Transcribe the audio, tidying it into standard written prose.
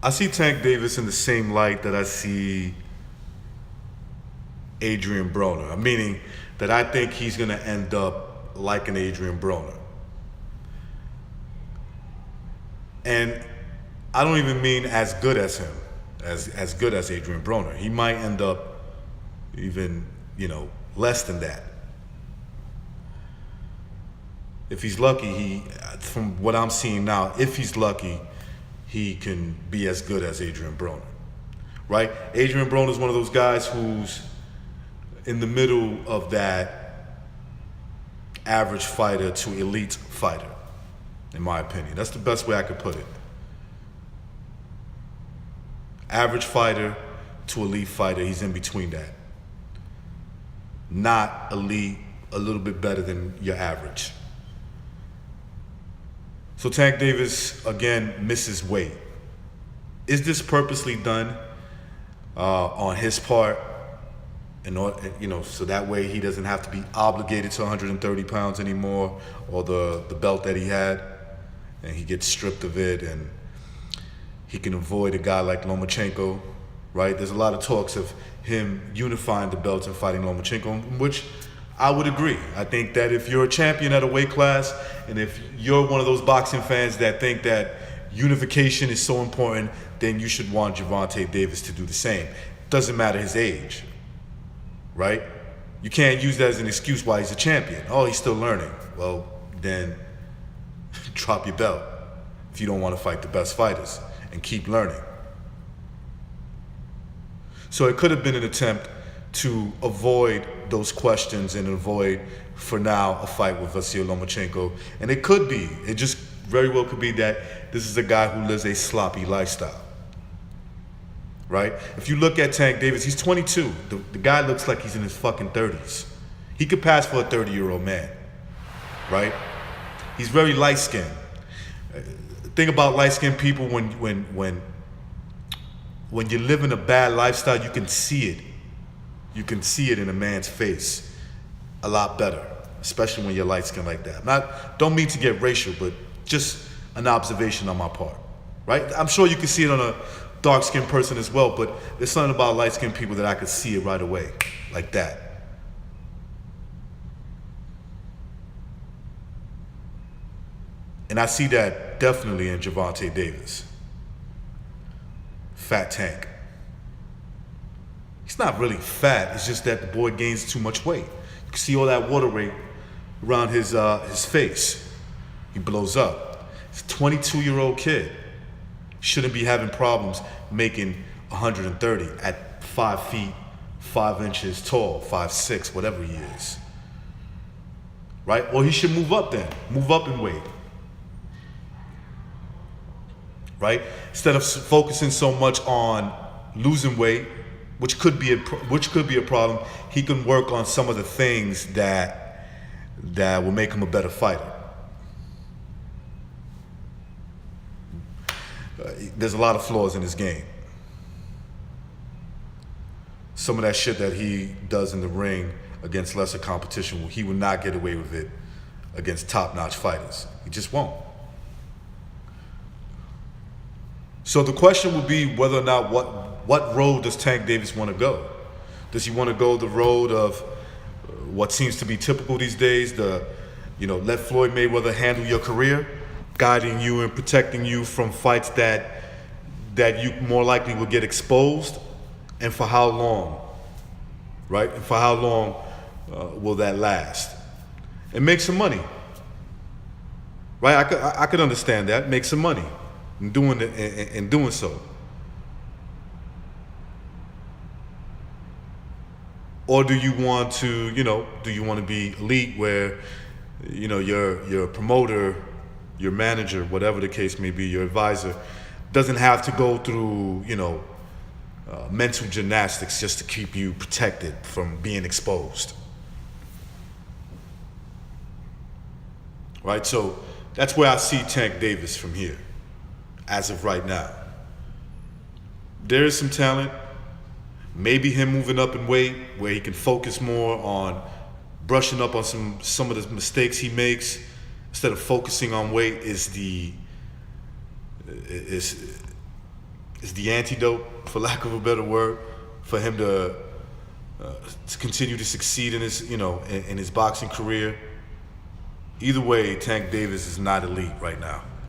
I see Tank Davis in the same light that I see Adrian Broner, meaning that I think he's going to end up like an Adrian Broner. And I don't even mean as good as him, as good as Adrian Broner. He might end up even, less than that. If he's lucky, from what I'm seeing now, if he's lucky, he can be as good as Adrian Broner, right? Adrian Broner is one of those guys who's in the middle of that average fighter to elite fighter, in my opinion. That's the best way I could put it. Average fighter to elite fighter, he's in between that. Not elite, a little bit better than your average. So Tank Davis, again, misses weight. Is this purposely done on his part? So that way he doesn't have to be obligated to 130 pounds anymore, or the belt that he had, and he gets stripped of it, and he can avoid a guy like Lomachenko, right? There's a lot of talks of him unifying the belts and fighting Lomachenko, which I would agree. I think that if you're a champion at a weight class, and if you're one of those boxing fans that think that unification is so important, then you should want Gervonta Davis to do the same. Doesn't matter his age, right? You can't use that as an excuse why he's a champion. Oh, he's still learning. Well, then drop your belt if you don't want to fight the best fighters and keep learning. So it could have been an attempt to avoid those questions and avoid, for now, a fight with Vasyl Lomachenko. And it could be, it just very well could be that this is a guy who lives a sloppy lifestyle, right? If you look at Tank Davis, he's 22. The guy looks like he's in his fucking 30s. He could pass for a 30-year-old man, right? He's very light-skinned. Think about light-skinned people when you live in a bad lifestyle, you can see it. You can see it in a man's face a lot better, especially when you're light-skinned like that. Don't mean to get racial, but just an observation on my part, right? I'm sure you can see it on a dark-skinned person as well, but there's something about light-skinned people that I could see it right away, like that. And I see that definitely in Gervonta Davis. Fat Tank. He's not really fat, it's just that the boy gains too much weight. You can see all that water weight around his face. He blows up. He's a 22-year-old kid. Shouldn't be having problems making 130 at 5 feet, 5 inches tall, 5'6", whatever he is. Right? Well, he should move up then. Move up in weight. Right? Instead of focusing so much on losing weight, which could be a problem, he can work on some of the things that will make him a better fighter. There's a lot of flaws in his game. Some of that shit that he does in the ring against lesser competition, he will not get away with it against top-notch fighters. He just won't. So the question would be whether or not what road does Tank Davis want to go? Does he want to go the road of what seems to be typical these days, let Floyd Mayweather handle your career, guiding you and protecting you from fights that you more likely will get exposed, and for how long, right? And for how long will that last? And make some money, right? I could understand that. Make some money in doing so. Or do you want to, be elite where, your promoter, your manager, whatever the case may be, your advisor, doesn't have to go through, mental gymnastics just to keep you protected from being exposed. Right? So that's where I see Tank Davis from here, as of right now. There is some talent. Maybe him moving up in weight where he can focus more on brushing up on some of the mistakes he makes instead of focusing on weight is is the antidote, for lack of a better word, for him to continue to succeed in his, in his boxing career. Either way, Tank Davis is not elite right now.